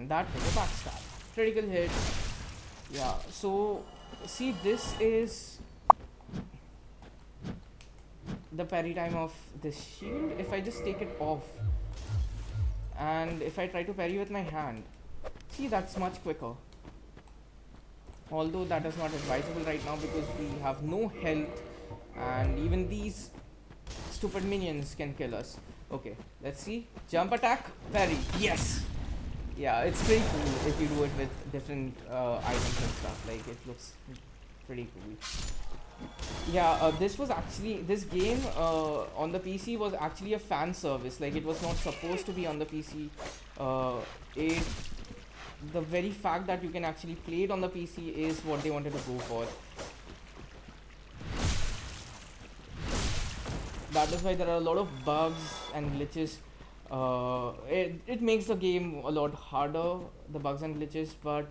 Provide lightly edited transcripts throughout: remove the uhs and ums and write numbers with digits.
And that was a backstab. Critical hit. Yeah, so see, this is the parry time of this shield. If I just take it off and if I try to parry with my hand, see, that's much quicker. Although that is not advisable right now because we have no health and even these stupid minions can kill us. Okay, let's see. Jump attack, parry. Yes! Yeah, it's pretty cool if you do it with different items and stuff. Like, it looks pretty cool. Yeah, this game on the PC was actually a fan service. Like, it was not supposed to be on the PC. Uh, it the very fact that you can actually play it on the PC is what they wanted to go for. That is why there are a lot of bugs and glitches. It makes the game a lot harder, the bugs and glitches, but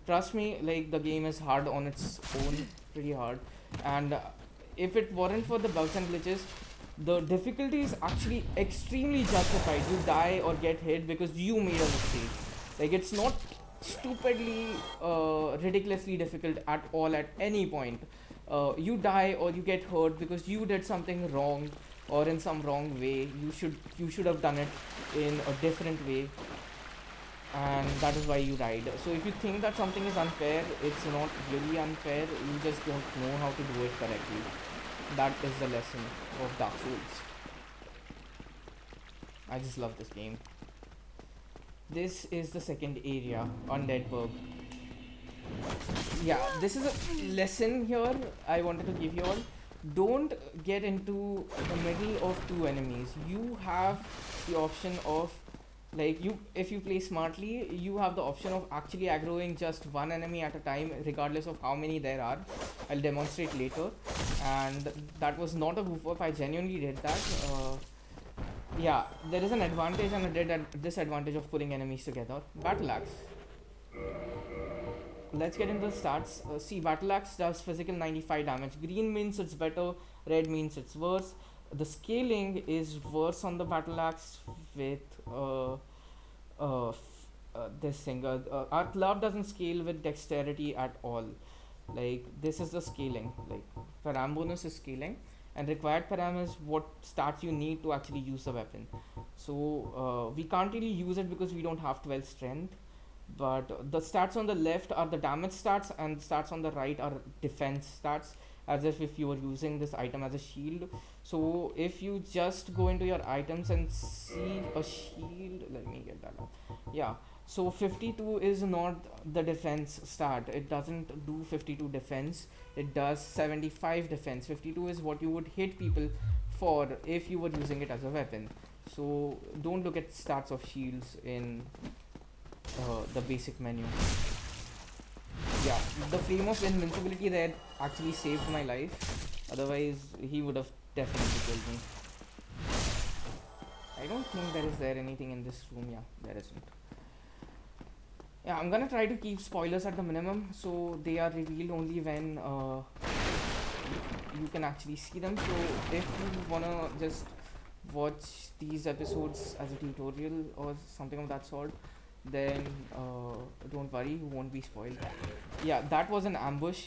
trust me, like, the game is hard on its own, pretty hard. And if it weren't for the bugs and glitches, the difficulty is actually extremely justified. You die or get hit because you made a mistake. Like, it's not stupidly, ridiculously difficult at all at any point. You die or you get hurt because you did something wrong or in some wrong way. You should have done it in a different way, and that is why you died. So if you think that something is unfair, it's not really unfair. You just don't know how to do it correctly. That is the lesson of Dark Souls. I just love this game. This is the second area, Undead Burg. Yeah, this is a lesson here I wanted to give you all. Don't get into the middle of two enemies. You have the option of, like, if you play smartly, you have the option of actually aggroing just one enemy at a time, regardless of how many there are. I'll demonstrate later. And that was not a goof up. I genuinely did that. Yeah, there is an advantage and a disadvantage of pulling enemies together. Battle axe. Let's get into the stats. See, battle axe does physical 95 damage. Green means it's better, red means it's worse. The scaling is worse on the battle axe with this thing. Our club doesn't scale with dexterity at all. Like, this is the scaling. Like, param bonus is scaling, and required param is what stats you need to actually use the weapon. So we can't really use it because we don't have 12 strength. But the stats on the left are the damage stats, and the stats on the right are defense stats, as if you were using this item as a shield. So if you just go into your items and see a shield, let me get that out. Yeah, so 52 is not the defense stat. It doesn't do 52 defense, it does 75 defense. 52 is what you would hit people for if you were using it as a weapon. So don't look at stats of shields in the basic menu. Yeah, the flame of invincibility there actually saved my life. Otherwise, he would have definitely killed me. I don't think there anything in this room. Yeah, there isn't. Yeah, I'm gonna try to keep spoilers at the minimum, so they are revealed only when you can actually see them. So if you wanna just watch these episodes as a tutorial or something of that sort, then don't worry, you won't be spoiled. Yeah, that was an ambush.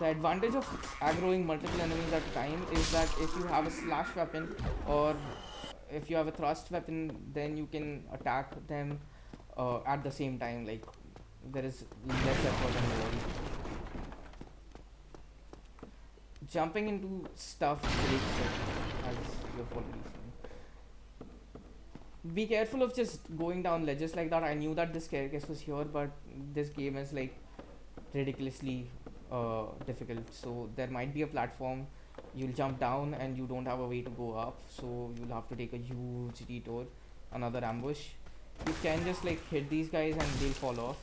The advantage of aggroing multiple enemies at a time is that if you have a slash weapon or if you have a thrust weapon, then you can attack them at the same time. Like, there is less effort involved. Jumping into stuff breaks it, as you've already seen. Be careful of just going down ledges like that. I knew that this staircase was here, but this game is like ridiculously difficult. So there might be a platform, you'll jump down and you don't have a way to go up, so you'll have to take a huge detour. Another ambush. You can just like hit these guys and they'll fall off.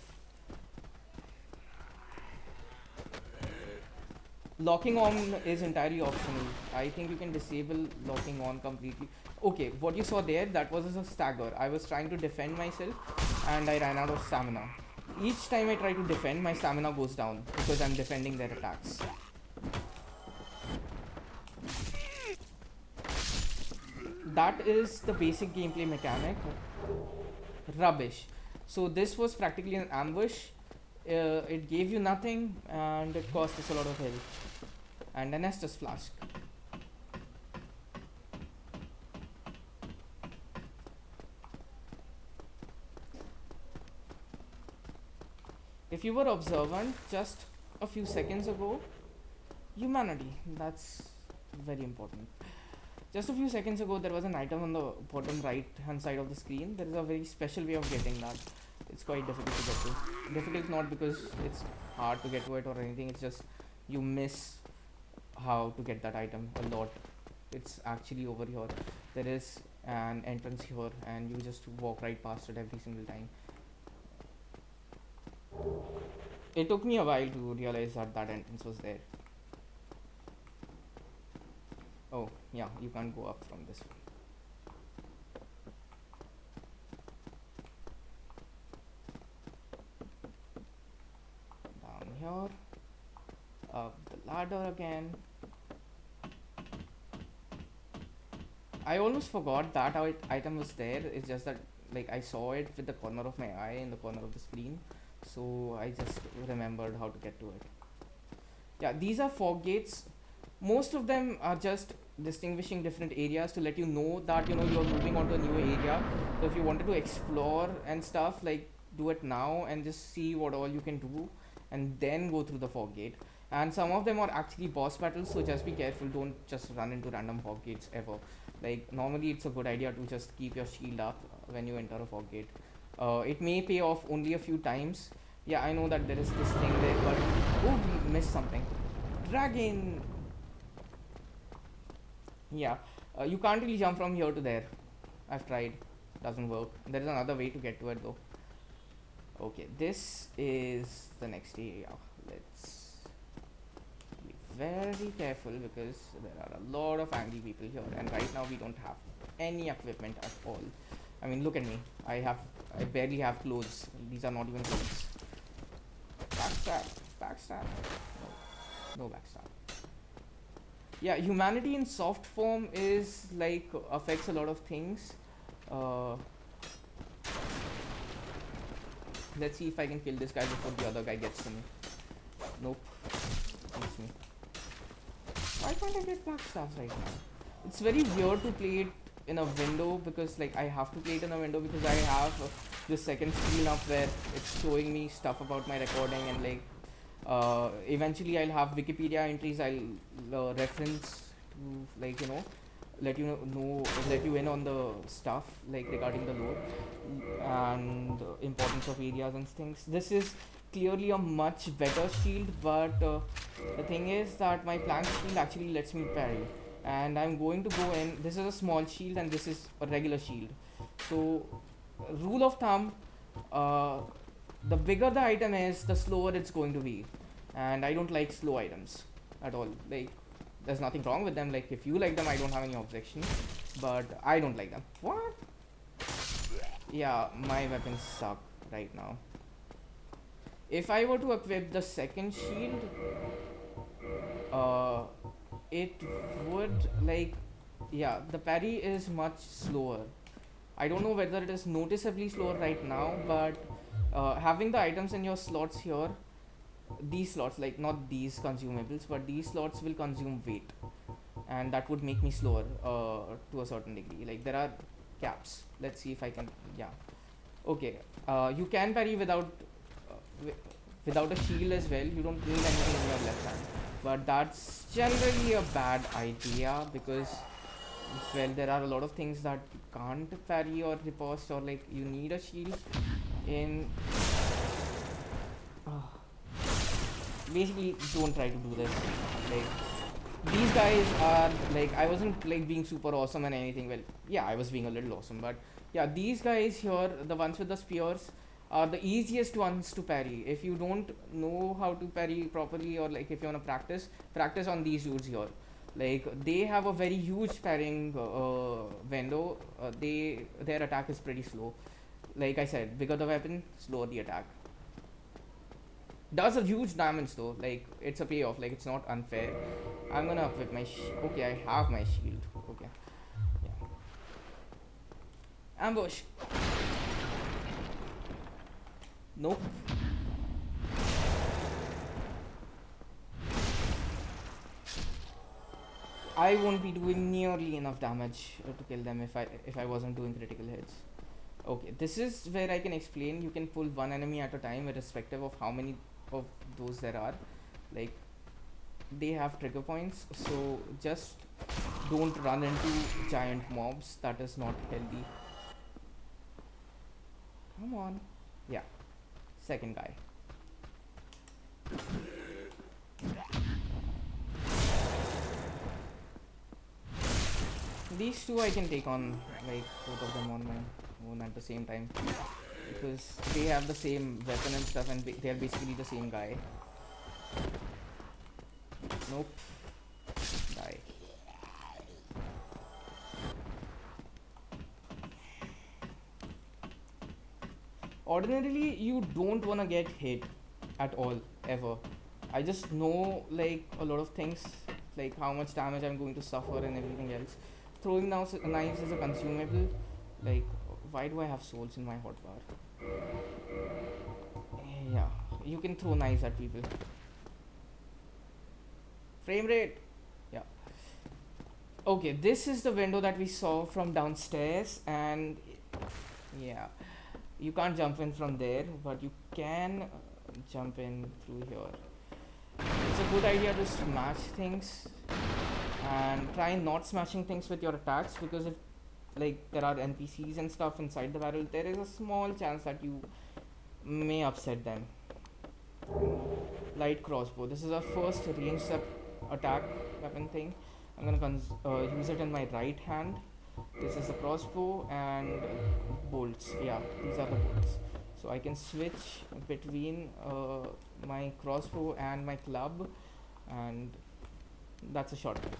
Locking on is entirely optional. I think you can disable locking on completely. Okay, what you saw there, that was a stagger. I was trying to defend myself and I ran out of stamina. Each time I try to defend, my stamina goes down because I'm defending their attacks. that is the basic gameplay mechanic. Rubbish. So this was practically an ambush. It gave you nothing and it cost us a lot of health and an Estus flask. If you were observant just a few seconds ago, humanity, that's very important. Just a few seconds ago, there was an item on the bottom right hand side of the screen. There is a very special way of getting that. It's quite difficult to get to. Difficult not because it's hard to get to it or anything, it's just you miss how to get that item a lot. It's actually over here. There is an entrance here, and you just walk right past it every single time. It took me a while to realize that that entrance was there. Oh, yeah, you can't go up from this way. Down here, up the ladder again. I almost forgot that item was there. It's just that like I saw it with the corner of my eye in the corner of the screen, so I just remembered how to get to it. Yeah, these are fog gates. Most of them are just distinguishing different areas to let you know that you're moving on to a new area. So if you wanted to explore and stuff, like do it now and just see what all you can do, and then go through the fog gate. And some of them are actually boss battles, so just be careful. Don't just run into random fog gates ever. Like normally, it's a good idea to just keep your shield up when you enter a fog gate. It may pay off only a few times. Yeah, I know that there is this thing there, but oh, we missed something. Dragon. Yeah, you can't really jump from here to there. I've tried, doesn't work. There is another way to get to it though. Okay, this is the next area. Let's be very careful because there are a lot of angry people here, and right now we don't have any equipment at all. I mean, look at me. I barely have clothes. These are not even clothes. Backstab, backstab. No, no backstab. Yeah, humanity in soft form is like affects a lot of things. Uh, let's see if I can kill this guy before the other guy gets to me. Nope, beats me. Why can't I get backstabs right now? It's very weird to play it in a window because like I have to play it in a window because I have this second screen up where it's showing me stuff about my recording and like eventually I'll have Wikipedia entries I'll reference to like let you in on the stuff like regarding the lore and importance of areas and things. This is clearly a much better shield, but the thing is that my plant shield actually lets me parry, and I'm going to go in. This is a small shield and this is a regular shield. So rule of thumb, uh, the bigger the item is, the slower it's going to be, and I don't like slow items at all. Like there's nothing wrong with them. Like if you like them, I don't have any objection, but I don't like them. What? Yeah, my weapons suck right now. If I were to equip the second shield, uh, it would like, yeah, the parry is much slower. I don't know whether it is noticeably slower right now, but having the items in your slots here, these slots, like not these consumables, but these slots will consume weight, and that would make me slower to a certain degree. Like there are caps. Let's see if I can. Yeah. Okay. You can parry uh, wi- without a shield as well. You don't need anything in your left hand, but that's generally a bad idea because well, there are a lot of things that you can't parry or riposte, or like you need a shield in. Basically, don't try to do this. Like these guys are like, I wasn't like being super awesome and anything. Well, yeah, I was being a little awesome, but yeah, these guys here, the ones with the spears, are the easiest ones to parry. If you don't know how to parry properly, or like if you wanna practice on these dudes here. Like they have a very huge parrying window. Their attack is pretty slow. Like I said, bigger the weapon, slower the attack. Does a huge damage though. Like it's a payoff. Like it's not unfair. I'm gonna equip my okay, I have my shield. Okay, yeah. Ambush. Nope. I won't be doing nearly enough damage to kill them if I wasn't doing critical hits. Okay, this is where I can explain. You can pull one enemy at a time, irrespective of how many of those there are. Like, they have trigger points, so just don't run into giant mobs. That is not healthy. Come on. Yeah, second guy. These two I can take on, like, both of them on my own at the same time, because they have the same weapon and stuff, and they are basically the same guy. Nope. Die. Ordinarily, you don't wanna get hit at all, ever. I just know, like, a lot of things, like how much damage I'm going to suffer and everything else. Throwing down knives is a consumable. Like, why do I have souls in my hotbar? Yeah, you can throw knives at people. Frame rate. Yeah. Okay, this is the window that we saw from downstairs, and yeah, you can't jump in from there, but you can jump in through here. It's a good idea to smash things and try not smashing things with your attacks, because if, like, there are NPCs and stuff inside the barrel, there is a small chance that you may upset them. Light crossbow. This is our first ranged attack weapon thing. I'm gonna use it in my right hand. This is the crossbow and bolts. Yeah, these are the bolts. So I can switch between my crossbow and my club, and that's a shortcut.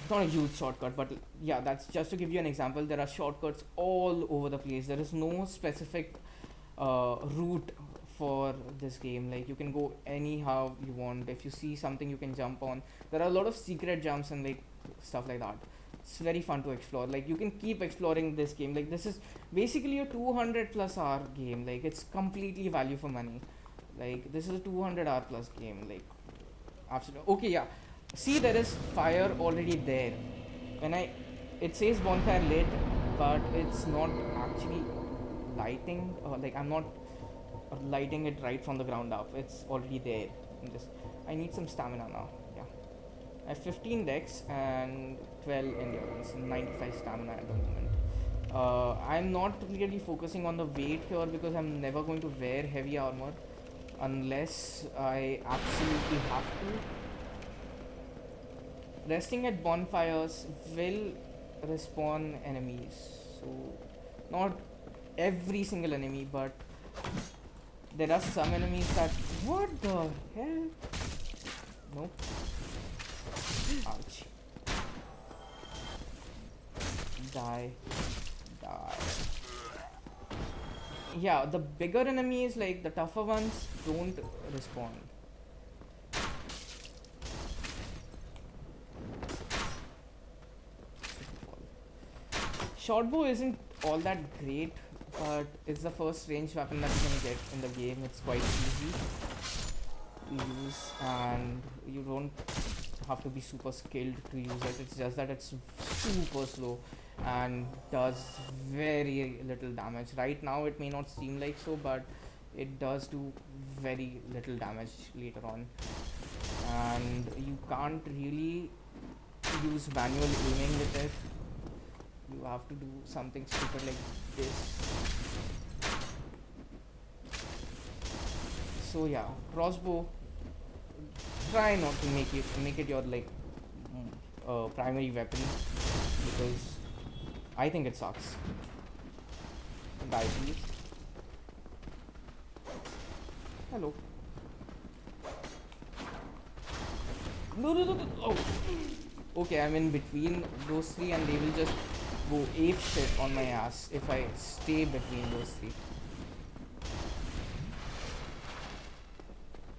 Not a huge shortcut, but yeah, that's just to give you an example. There are shortcuts all over the place. There is no specific route for this game. Like, you can go anyhow you want. If you see something, you can jump on. There are a lot of secret jumps and, like, stuff like that. It's very fun to explore. Like, you can keep exploring this game. Like, this is basically a 200 plus hour game. Like, it's completely value for money. Like, this is a 200-hour plus game. Like, absolutely. Okay, yeah, see, there is fire already there. When it says bonfire lit, but it's not actually lighting. Like, I'm not lighting it right from the ground up. It's already there. I need some stamina now. Yeah, I have 15 dex and 12 endurance and 95 stamina at the moment. I'm not really focusing on the weight here, because I'm never going to wear heavy armor unless I absolutely have to. Resting at bonfires will respawn enemies. So, not every single enemy, but there are some enemies that. What the hell? Nope. Ouch. Die. Die. Yeah, the bigger enemies, like the tougher ones, don't respawn. Shortbow isn't all that great, but it's the first ranged weapon that you can get in the game. It's quite easy to use, and you don't have to be super skilled to use it. It's just that it's super slow and does very little damage. Right now it may not seem like so, but it does do very little damage later on, and you can't really use manual aiming with it. You have to do something stupid like this. So yeah, crossbow, try not to make it your, like, primary weapon, because I think it sucks. Die, please. Hello. No. Oh. Okay, I'm in between those three, and they will just go ape shit on my ass if I stay between those three.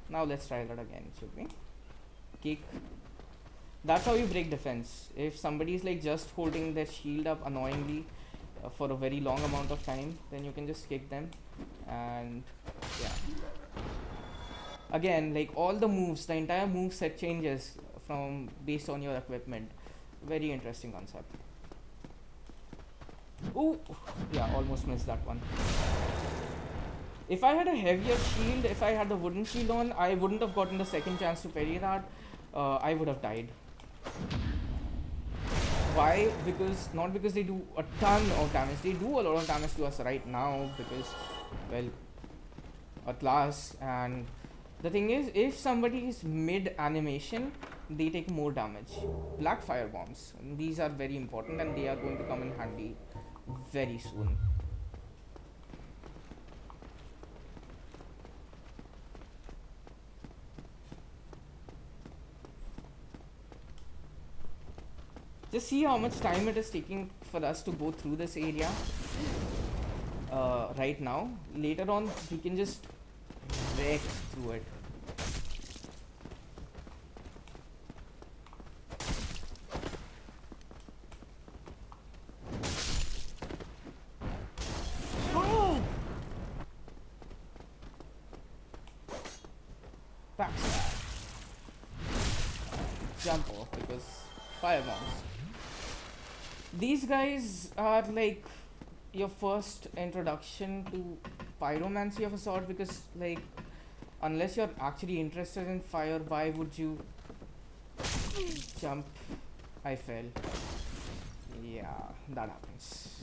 Now let's try that again, should we? Kick. That's how you break defense. If somebody is like just holding their shield up annoyingly for a very long amount of time, then you can just kick them. And yeah, again, like all the moves, the entire move set changes from based on your equipment. Very interesting concept. Oh, yeah, almost missed that one. If I had a heavier shield, if I had the wooden shield on, I wouldn't have gotten the second chance to parry that. I would have died. Why? Because not because they do a ton of damage. They do a lot of damage to us right now because, well, a class. And the thing is, if somebody is mid animation, they take more damage. Black fire bombs. These are very important and they are going to come in handy very soon. Just see how much time it is taking for us to go through this area right now. Later on, we can just wreck through it. Backstab. Jump off because fire bombs. These guys are like your first introduction to pyromancy of a sort because, like, unless you're actually interested in fire, why would you jump? I fell. Yeah, that happens.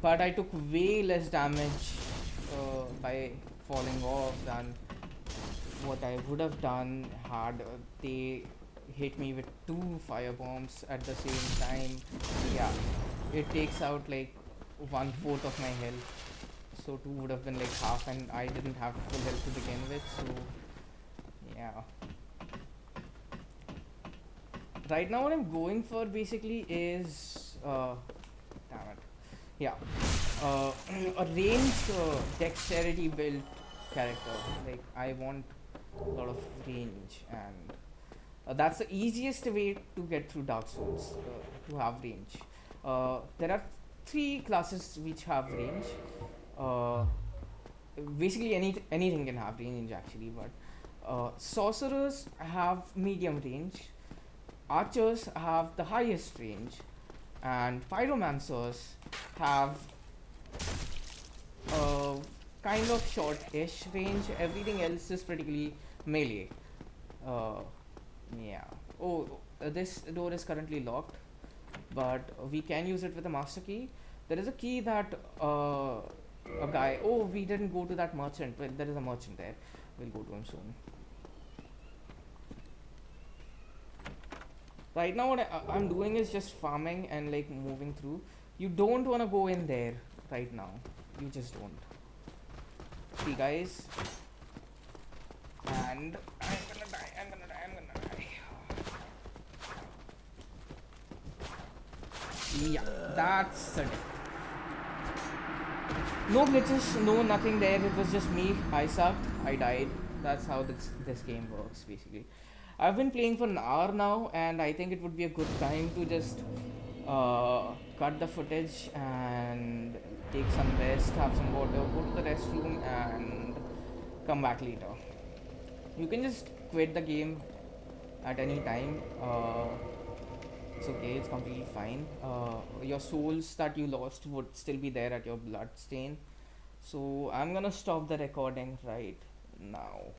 But I took way less damage by falling off than what I would have done had they hit me with two fire bombs at the same time. Yeah, it takes out like 1/4 of my health. So two would have been like half, and I didn't have full health to begin with. So yeah. Right now, what I'm going for basically is damn it. Yeah, uh, a ranged dexterity build character. Like I want a lot of range, and that's the easiest way to get through Dark Souls, to have range. There are three classes which have range. Uh, Basically, anything can have range actually, but sorcerers have medium range, archers have the highest range, and pyromancers have uh, kind of short-ish range. Everything else is particularly melee. Uh, yeah. Oh, this door is currently locked, but we can use it with a master key. There is a key that a guy. Oh, we didn't go to that merchant, but there is a merchant there. We'll go to him soon. Right now, what I'm doing is just farming and like moving through. You don't want to go in there right now. You just don't. See, guys. And I'm gonna die. I'm gonna die. I'm gonna die. Yeah, that's it. No glitches, no nothing there. It was just me. I sucked. I died. That's how this game works basically. I've been playing for an hour now, and I think it would be a good time to just cut the footage and take some rest, have some water, go to the restroom, and come back later. You can just quit the game at any time. It's okay, it's completely fine. Your souls that you lost would still be there at your blood stain. So I'm gonna stop the recording right now.